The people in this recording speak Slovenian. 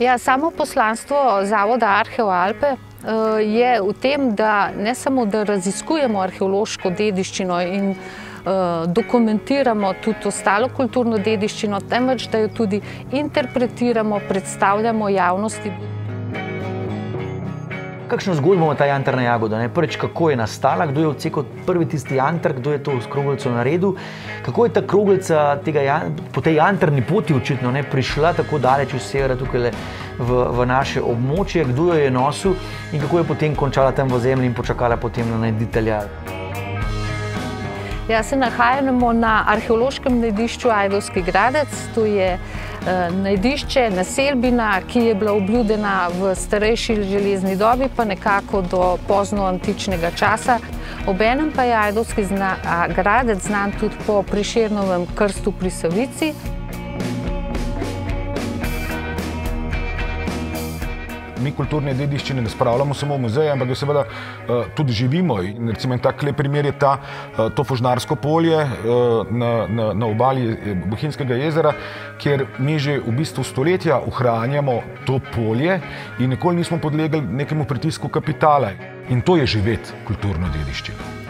Ja, samo poslanstvo Zavoda Arheoalpe je v tem, da ne samo, da raziskujemo arheološko dediščino in dokumentiramo tudi ostalo kulturno dediščino, temveč da jo tudi interpretiramo, predstavljamo javnosti. Kakšno zgodbo ima ta jantarna jagoda? Prvič, kako je nastala, kdo je odsekal prvi tisti jantar, kdo je to s kroglico naredil, kako je ta kroglica po tej jantarni poti očitno prišla tako daleč iz severa tukaj v naše območje, kdo jo je nosil in kako je potem končala tam v zemlji in počakala potem na najditelja. Ja, se nahajamo na arheološkem najdišču Ajdovski Gradec. To je najdišče, naselbina, ki je bila obljudena v starejši železni dobi, pa nekako do poznoantičnega časa. Obenem pa je Ajdovski Gradec znan tudi po Prešernovem krstu pri Savici. Mi kulturne dediščine ne spravljamo samo v muzeje, ampak jo seveda tudi živimo. In recimo tak lep primer je to Fožnarsko polje na obali Bohinjskega jezera, kjer mi že v bistvu stoletja ohranjamo to polje in nikoli nismo podlegli nekemu pritisku kapitala. In to je živeti kulturno dediščino.